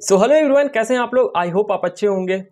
So hello everyone, कैसे हैं आप लोग। आई होप आप अच्छे होंगे।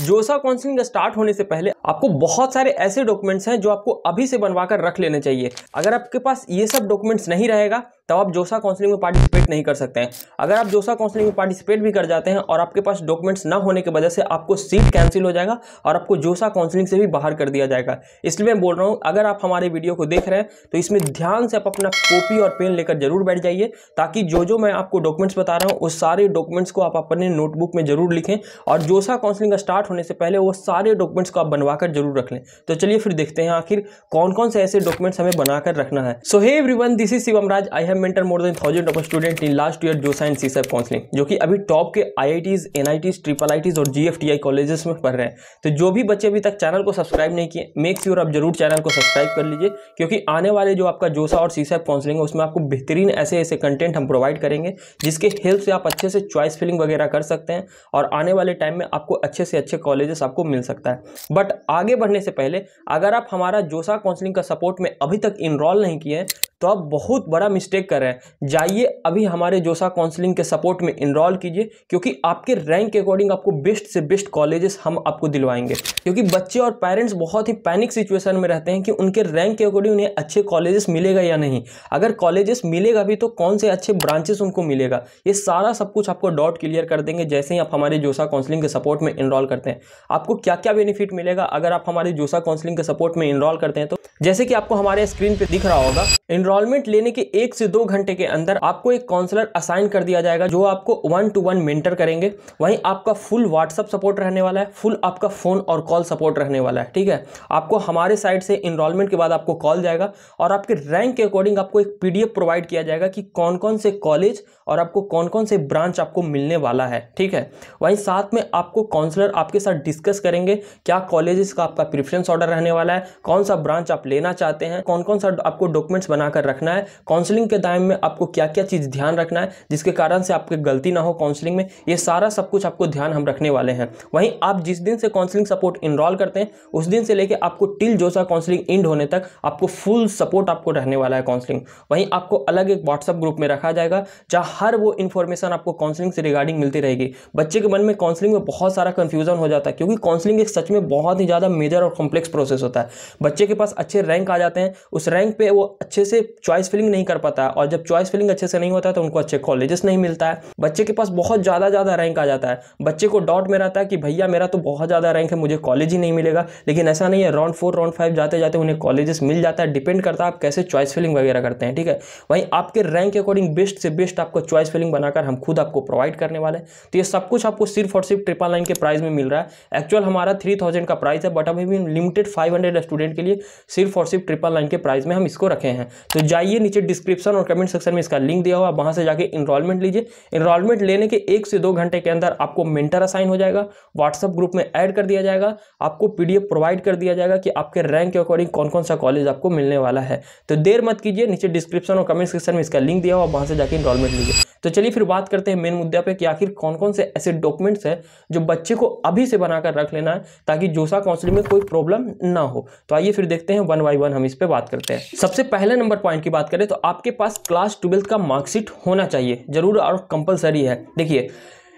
जोसा काउंसलिंग स्टार्ट होने से पहले आपको बहुत सारे ऐसे डॉक्यूमेंट्स हैं जो आपको अभी से बनवा कर रख लेने चाहिए। अगर आपके पास ये सब डॉक्यूमेंट्स नहीं रहेगा तब आप जोसा काउंसलिंग में पार्टिसिपेट नहीं कर सकते हैं। अगर आप जोसा काउंसलिंग में पार्टिसिपेट भी कर जाते हैं और आपके पास डॉक्यूमेंट्स ना होने की वजह से आपको सीट कैंसिल हो जाएगा और आपको जोसा काउंसलिंग से भी बाहर कर दिया जाएगा। इसलिए मैं बोल रहा हूँ, अगर आप हमारे वीडियो को देख रहे हैं तो इसमें ध्यान से आप अपना कॉपी और पेन लेकर जरूर बैठ जाइए, ताकि जो मैं आपको डॉक्यूमेंट्स बता रहा हूँ उस सारे डॉक्यूमेंट्स को आप अपने नोटबुक में जरूर लिखें और जोसा काउंसलिंग स्टार्ट होने से पहले वो सारे डॉक्यूमेंट्स को आप बनवा कर जरूर रख लें। तो चलिए फिर देखते हैं आखिर कौन कौन से ऐसे डॉक्यूमेंट्स हमें बनाकर रखना है। So hey everyone, this is Shivam Raj. I have mentored more than 1000 of student in last year JoSAA and CSAB counselling, जो कि अभी टॉप के IITs, NITs, IIITs और GFTI कॉलेजेस में पढ़ रहे हैं। तो जो भी बच्चे अभी तक चैनल को सब्सक्राइब नहीं किए, मेक श्योर आप जरूर चैनल को सब्सक्राइब कर लीजिए, क्योंकि आने वाले जो आपका जोसा और सीसैप काउंसलिंग है उसमें आपको बेहतरीन ऐसे ऐसे कंटेंट हम प्रोवाइड करेंगे जिसके हेल्प से आप अच्छे से चॉइस फिलिंग वगैरह कर सकते हैं और आने वाले टाइम में आपको अच्छे से अच्छे कॉलेजेस आपको मिल सकता है। बट आगे बढ़ने से पहले अगर आप हमारा जोसा काउंसलिंग का सपोर्ट में अभी तक इनरोल नहीं किए हैं तो आप बहुत बड़ा मिस्टेक कर रहे हैं। जाइए अभी हमारे जोसा काउंसलिंग के सपोर्ट में इनरोल कीजिए, क्योंकि आपके रैंक के अकॉर्डिंग आपको बेस्ट से बेस्ट कॉलेजेस हम आपको दिलवाएंगे। क्योंकि बच्चे और पेरेंट्स बहुत ही पैनिक सिचुएशन में रहते हैं कि उनके रैंक के अकॉर्डिंग उन्हें अच्छे कॉलेजेस मिलेगा या नहीं, अगर कॉलेजेस मिलेगा भी तो कौन से अच्छे ब्रांचेस उनको मिलेगा। ये सारा सब कुछ आपको डाउट क्लियर कर देंगे जैसे ही आप हमारे जोसा काउंसलिंग के सपोर्ट में इनरोल करते हैं। आपको क्या क्या बेनिफिट मिलेगा अगर आप हमारे जोसा काउंसलिंग के सपोर्ट में इनरोल करते हैं। तो जैसे कि आपको हमारे स्क्रीन पे दिख रहा होगा, एनरोलमेंट लेने के 1 से 2 घंटे के अंदर आपको एक काउंसलर असाइन कर दिया जाएगा जो आपको 1-to-1 मेंटर करेंगे। वहीं आपका फुल व्हाट्सएप सपोर्ट रहने वाला है, फुल आपका फोन और कॉल सपोर्ट रहने वाला है। ठीक है, आपको हमारे साइड से एनरोलमेंट के बाद आपको कॉल जाएगा और आपके रैंक के अकॉर्डिंग आपको एक PDF प्रोवाइड किया जाएगा कि कौन कौन से कॉलेज और आपको कौन कौन से ब्रांच आपको मिलने वाला है। ठीक है, वहीं साथ में आपको काउंसलर आपके साथ डिस्कस करेंगे क्या कॉलेजेस का आपका प्रेफरेंस ऑर्डर रहने वाला है, कौन सा ब्रांच आप लेना चाहते हैं, कौन कौन सा आपको डॉक्यूमेंट्स बनाकर रखना है, काउंसलिंग के टाइम में आपको क्या क्या चीज़ ध्यान रखना है जिसके कारण से आपकी गलती ना हो काउंसलिंग में। ये सारा सब कुछ आपको ध्यान हम रखने वाले हैं। वहीं आप जिस दिन से काउंसलिंग सपोर्ट इनरोल करते हैं उस दिन से लेकर आपको टिल जोसा काउंसलिंग एंड होने तक आपको फुल सपोर्ट आपको रहने वाला है काउंसलिंग। वहीं आपको अलग एक व्हाट्सएप ग्रुप में रखा जाएगा जहां हर वो इन्फॉर्मेशन आपको काउंसलिंग से रिगार्डिंग मिलती रहेगी। बच्चे के मन में काउंसलिंग में बहुत सारा कंफ्यूजन हो जाता है, क्योंकि काउंसलिंग एक सच में बहुत ही ज़्यादा मेजर और कॉम्प्लेक्स प्रोसेस होता है। बच्चे के पास अच्छे रैंक आ जाते हैं, उस रैंक पे वो अच्छे से चॉइस फिलिंग नहीं कर पाता है और जब चॉइस फिलिंग अच्छे से नहीं होता है तो उनको अच्छे कॉलेजेस नहीं मिलता है। बच्चे के पास बहुत ज़्यादा रैंक आ जाता है, बच्चे को डाउट में रहता है कि भैया मेरा तो बहुत ज़्यादा रैंक है, मुझे कॉलेज ही नहीं मिलेगा। लेकिन ऐसा नहीं है, राउंड 4 राउंड 5 जाते जाते उन्हें कॉलेजेस मिल जाता है। डिपेंड करता है आप कैसे चॉइस फिलिंग वगैरह करते हैं। ठीक है, वहीं आपके रैंक के अकॉर्डिंग बेस्ट से बेस्ट आपको चॉइस फिलिंग बनाकर हम खुद आपको प्रोवाइड करने वाले हैं। तो ये सब कुछ आपको सिर्फ और सिर्फ 999 के प्राइस में मिल रहा है। एक्चुअल हमारा 3000 का प्राइस है, बट अभी भी लिमिटेड 500 स्टूडेंट के लिए सिर्फ और सिर्फ 999 के प्राइस में हम इसको रखे हैं। तो जाइए नीचे डिस्क्रिप्शन और कमेंट सेक्शन में इसका लिंक दिया हुआ, वहां से जाके इनरोलमेंट लीजिए। इनरोलमेंट लेने के 1 से 2 घंटे के अंदर आपको मेंटर असाइन हो जाएगा, व्हाट्सएप ग्रुप में ऐड कर दिया जाएगा, आपको PDF प्रोवाइड कर दिया जाएगा कि आपके रैंक के अकॉर्डिंग कौन कौन सा कॉलेज आपको मिलने वाला है। तो देर मत कीजिए, नीचे डिस्क्रिप्शन और कमेंट सेक्शन में इसका लिंक दिया हुआ, वहां से जाके इनरोलमेंट लीजिए। तो चलिए फिर बात करते हैं मेन मुद्दे पे कि आखिर कौन कौन से ऐसे डॉक्यूमेंट्स हैं जो बच्चे को अभी से बनाकर रख लेना है ताकि जोसा काउंसलिंग में कोई प्रॉब्लम ना हो। तो आइए फिर देखते हैं 1 by 1 हम इस पे बात करते हैं। सबसे पहले नंबर पॉइंट की बात करें तो आपके पास क्लास 12th का मार्कशीट होना चाहिए, जरूर और कंपलसरी है। देखिए,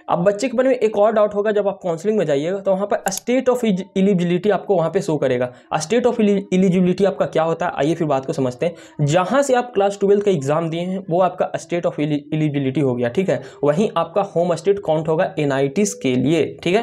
अब बच्चे के मन में एक और डाउट होगा, जब आप काउंसलिंग में जाइएगा तो वहाँ पर स्टेट ऑफ एलिजिबिलिटी आपको वहाँ पे शो करेगा। स्टेट ऑफ एलिजिबिलिटी आपका क्या होता है, आइए फिर बात को समझते हैं। जहाँ से आप क्लास 12 का एग्जाम दिए हैं वो आपका स्टेट ऑफ एलिजिबिलिटी हो गया। ठीक है, वहीं आपका होम स्टेट काउंट होगा NITs के लिए। ठीक है,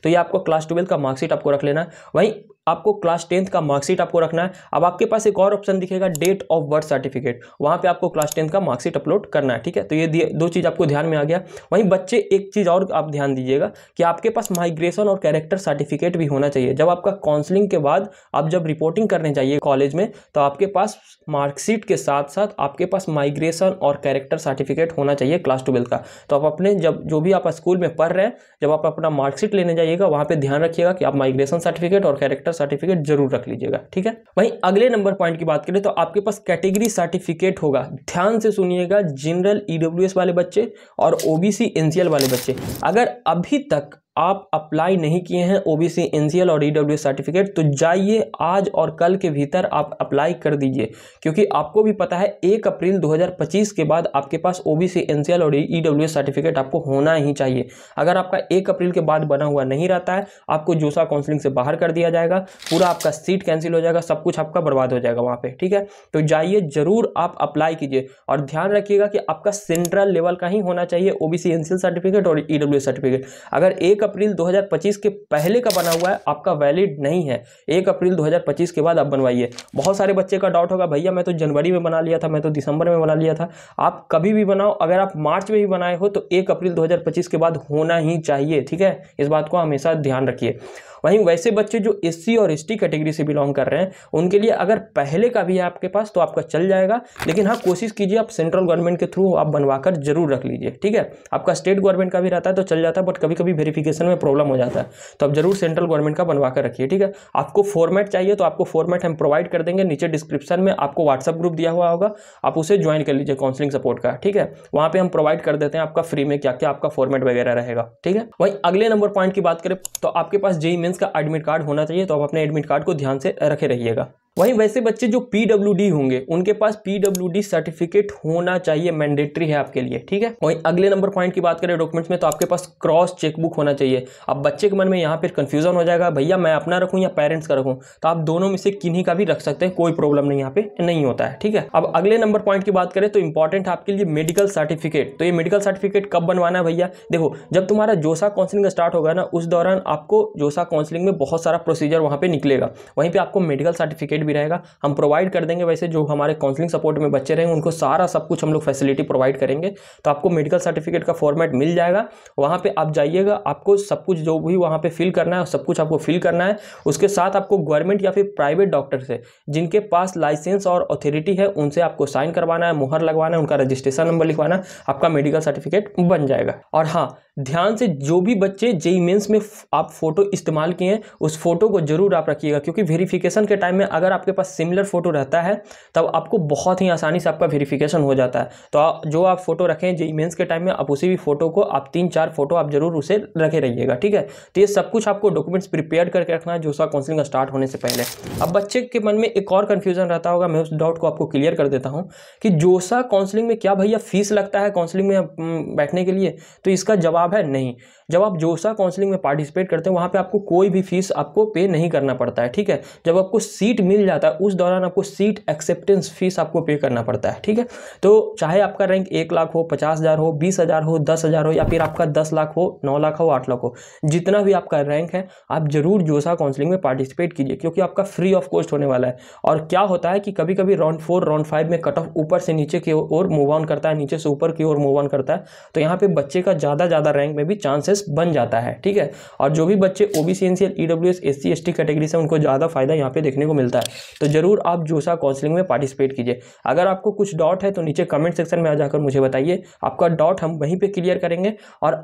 तो ये आपको क्लास 12 का मार्कशीट आपको रख लेना है। वहीं आपको क्लास 10th का मार्कशीट आपको रखना है। अब आपके पास एक और ऑप्शन दिखेगा, डेट ऑफ बर्थ सर्टिफिकेट, वहाँ पे आपको क्लास 10th का मार्कशीट अपलोड करना है। ठीक है, तो ये 2 चीज़ आपको ध्यान में आ गया। वहीं बच्चे एक चीज़ और आप ध्यान दीजिएगा कि आपके पास माइग्रेशन और कैरेक्टर सर्टिफिकेट भी होना चाहिए। जब आपका काउंसलिंग के बाद आप जब रिपोर्टिंग करने जाइए कॉलेज में तो आपके पास मार्कशीट के साथ साथ आपके पास माइग्रेशन और कैरेक्टर सर्टिफिकेट होना चाहिए क्लास 12 का। तो आप अपने जब जो भी आप स्कूल में पढ़ रहे हैं, जब आप अपना मार्कशीट लेने जाइएगा वहाँ पे ध्यान रखिएगा कि आप माइग्रेशन सर्टिफिकेट और कैरेक्टर सर्टिफिकेट जरूर रख लीजिएगा। ठीक है, वहीं अगले नंबर पॉइंट की बात करें तो आपके पास कैटेगरी सर्टिफिकेट होगा। ध्यान से सुनिएगा, जनरल EWS वाले बच्चे और OBC NCL वाले बच्चे, अगर अभी तक आप अप्लाई नहीं किए हैं ओबीसी एनसीएल और ईडब्ल्यूएस सर्टिफिकेट, तो जाइए आज और कल के भीतर आप अप्लाई कर दीजिए, क्योंकि आपको भी पता है 1 अप्रैल 2025 के बाद आपके पास ओबीसी एनसीएल और ईडब्ल्यूएस सर्टिफिकेट आपको होना ही चाहिए। अगर आपका 1 अप्रैल के बाद बना हुआ नहीं रहता है, आपको जोसा काउंसलिंग से बाहर कर दिया जाएगा, पूरा आपका सीट कैंसिल हो जाएगा, सब कुछ आपका बर्बाद हो जाएगा वहाँ पे, ठीक है। तो जाइए जरूर आप अप्लाई कीजिए और ध्यान रखिएगा कि आपका सेंट्रल लेवल का ही होना चाहिए ओबीसी एनसीएल सर्टिफिकेट और ईडब्ल्यूएस सर्टिफिकेट। अगर 1 अप्रैल 2025 के पहले का बना हुआ है आपका वैलिड नहीं है, 1 अप्रैल 2025 के बाद आप बनवाइए। बहुत सारे बच्चे का डाउट होगा, भैया मैं तो जनवरी में बना लिया था, मैं तो दिसंबर में बना लिया था। आप कभी भी बनाओ, अगर आप मार्च में भी बनाए हो तो 1 अप्रैल 2025 के बाद होना ही चाहिए, ठीक है। इस बात को हमेशा ध्यान रखिए। वहीं वैसे बच्चे जो एससी और एसटी कैटेगरी से बिलोंग कर रहे हैं, उनके लिए अगर पहले का भी है आपके पास तो आपका चल जाएगा, लेकिन हाँ कोशिश कीजिए आप सेंट्रल गवर्नमेंट के थ्रू आप बनवाकर जरूर रख लीजिए, ठीक है। आपका स्टेट गवर्नमेंट का भी रहता है तो चल जाता है, बट कभी कभी वेरिफिकेशन में प्रॉब्लम हो जाता है, तो आप जरूर सेंट्रल गवर्नमेंट का बनवा कर रखिए, ठीक है। आपको फॉर्मेट चाहिए तो आपको फॉर्मेट हम प्रोवाइड कर देंगे, नीचे डिस्क्रिप्शन में आपको व्हाट्सअप ग्रुप दिया हुआ होगा, आप उसे ज्वाइन कर लीजिए काउंसलिंग सपोर्ट का, ठीक है। वहाँ पे हम प्रोवाइड कर देते हैं आपका फ्री में क्या क्या आपका फॉर्मेट वगैरह रहेगा, ठीक है। वहीं अगले नंबर पॉइंट की बात करें तो आपके पास जेईई मेंस का एडमिट कार्ड होना चाहिए, तो आप अपने एडमिट कार्ड को ध्यान से रखे रहिएगा। वहीं वैसे बच्चे जो पीडब्ल्यूडी होंगे उनके पास पीडब्ल्यूडी सर्टिफिकेट होना चाहिए, मैंडेटरी है आपके लिए, ठीक है। वहीं अगले नंबर पॉइंट की बात करें डॉक्यूमेंट्स में, तो आपके पास क्रॉस चेकबुक होना चाहिए। अब बच्चे के मन में यहाँ पे कंफ्यूजन हो जाएगा, भैया मैं अपना रखूँ या पेरेंट्स का रखूँ, तो आप दोनों में से किन्हीं का भी रख सकते हैं, कोई प्रॉब्लम नहीं यहाँ पे नहीं होता है, ठीक है। अब अगले नंबर पॉइंट की बात करें तो इंपॉर्टेंट है आपके लिए मेडिकल सर्टिफिकेट। तो ये मेडिकल सर्टिफिकेट कब बनवाना है भैया, देखो जब तुम्हारा जोसा काउंसलिंग स्टार्ट होगा ना, उस दौरान आपको जोसा काउंसलिंग में बहुत सारा प्रोसीजर वहाँ पे निकलेगा, वहीं पे आपको मेडिकल सर्टिफिकेट भी रहेगा, हम प्रोवाइड कर देंगे। वैसे जो हमारे काउंसलिंग सपोर्ट में बच्चे रहेंगे उनको सारा सब कुछ हम लोग फैसिलिटी प्रोवाइड करेंगे, तो आपको मेडिकल सर्टिफिकेट का फॉर्मेट मिल जाएगा। वहाँ पे आप जाइएगा, आपको सब कुछ जो भी वहाँ पे फिल करना है सब कुछ आपको फिल करना है। उसके साथ आपको गवर्नमेंट या फिर प्राइवेट डॉक्टर से जिनके पास लाइसेंस और अथॉरिटी है उनसे आपको साइन करवाना है, मुहर लगवाना है, उनका रजिस्ट्रेशन नंबर लिखवाना है, आपका मेडिकल सर्टिफिकेट बन जाएगा। और हाँ ध्यान से, जो भी बच्चे जेईई मेंस में आप फोटो इस्तेमाल किए हैं उस फोटो को जरूर आप रखिएगा, क्योंकि वेरिफिकेशन के टाइम में अगर आपके पास सिमिलर फोटो रहता है तब आपको बहुत ही आसानी से आपका वेरिफिकेशन हो जाता है। तो जो आप फोटो रखें जेईई मेंस के टाइम में, आप उसी भी फोटो को आप 3-4 फोटो आप जरूर उसे रखे रहिएगा, ठीक है। तो ये सब कुछ आपको डॉक्यूमेंट्स प्रिपेयर करके रखना है जोसा काउंसलिंग स्टार्ट होने से पहले। अब बच्चे के मन में एक और कंफ्यूजन रहता होगा, मैं उस डाउट को आपको क्लियर कर देता हूँ कि जोसा काउंसलिंग में क्या भैया फीस लगता है काउंसलिंग में बैठने के लिए, तो इसका जवाब है नहीं। जब आप जोसा काउंसलिंग में पार्टिसिपेट करते हैं वहाँ पे आपको कोई भी फीस आपको पे नहीं करना पड़ता है, ठीक है। जब आपको सीट मिल जाता है उस दौरान आपको सीट एक्सेप्टेंस फीस आपको पे करना पड़ता है, ठीक है। तो चाहे आपका रैंक 1 लाख हो, 50,000 हो, 20,000 हो, 10,000 हो, या फिर आपका 10 लाख हो, 9 लाख हो, 8 लाख हो, जितना भी आपका रैंक है आप जरूर जोसा काउंसलिंग में पार्टिसिपेट कीजिए, क्योंकि आपका फ्री ऑफ कॉस्ट होने वाला है। और क्या होता है कि कभी कभी राउंड 4 राउंड 5 में कट ऑफ ऊपर से नीचे की ओर मूव ऑन करता है, नीचे से ऊपर की ओर मूव ऑन करता है, तो यहाँ पे बच्चे का ज़्यादा रैंक में भी चांसेस बन जाता है, ठीक है। और जो भी बच्चे OBC NCL EWS SC ST category से उनको ज़्यादा फायदा यहाँ पे देखने को मिलता है, तो जरूर आप जोसा काउंसलिंग में पार्टिसिपेट कीजिए। अगर आपको कुछ डाउट है तो नीचे कमेंट सेक्शन में आ जाकर मुझे बताइए, आपका डाउट हम वहीं पे क्लियर करेंगे। और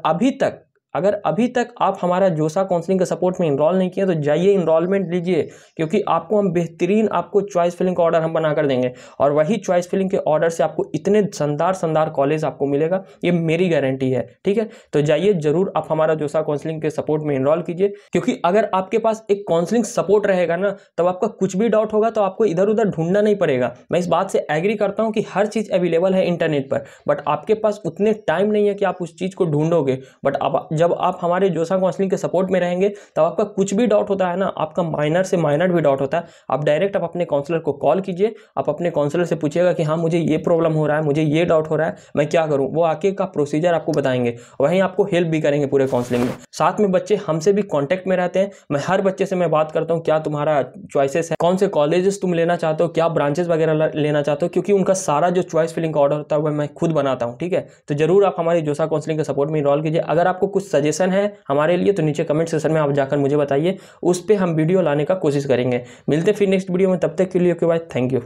अगर अभी तक आप हमारा जोसा काउंसलिंग के सपोर्ट में इनरोल नहीं किए तो जाइए इनरोलमेंट लीजिए, क्योंकि आपको हम बेहतरीन आपको चॉइस फिलिंग का ऑर्डर हम बना कर देंगे, और वही चॉइस फिलिंग के ऑर्डर से आपको इतने शानदार कॉलेज आपको मिलेगा, ये मेरी गारंटी है, ठीक है। तो जाइए जरूर आप हमारा जोसा काउंसलिंग के सपोर्ट में इनरोल कीजिए, क्योंकि अगर आपके पास एक काउंसलिंग सपोर्ट रहेगा ना, तब आपका कुछ भी डाउट होगा तो आपको इधर उधर ढूंढना नहीं पड़ेगा। मैं इस बात से एग्री करता हूँ कि हर चीज़ अवेलेबल है इंटरनेट पर, बट आपके पास उतने टाइम नहीं है कि आप उस चीज़ को ढूंढोगे। बट जब आप हमारे जोसा काउंसलिंग के सपोर्ट में रहेंगे तब आपका कुछ भी डाउट होता है ना, आपका माइनर से माइनर भी डाउट होता है, आप डायरेक्ट आप अपने काउंसलर को कॉल कीजिए, आप अपने काउंसलर से पूछिएगा कि हाँ मुझे ये प्रॉब्लम हो रहा है, मुझे ये डाउट हो रहा है, मैं क्या करूँ, वो आके का प्रोसीजर आपको बताएंगे, वहीं आपको हेल्प भी करेंगे पूरे काउंसलिंग में। साथ में बच्चे हमसे भी कॉन्टैक्ट में रहते हैं, मैं हर बच्चे से मैं बात करता हूँ क्या तुम्हारा चॉइसेस है, कौन से कॉलेजेस तुम लेना चाहते हो, क्या ब्रांचेस वगैरह लेना चाहते हो, क्योंकि उनका सारा जो चॉइस फिलिंग का ऑर्डर होता है वह मैं खुद बनाता हूँ, ठीक है। तो जरूर आप हमारी जोसा काउंसलिंग के सपोर्ट में इनरोल कीजिए। अगर आपको कुछ सजेशन है हमारे लिए तो नीचे कमेंट सेक्शन में आप जाकर मुझे बताइए, उस पर हम वीडियो लाने का कोशिश करेंगे। मिलते फिर नेक्स्ट वीडियो में, तब तक के लिए ओके बाय, थैंक यू।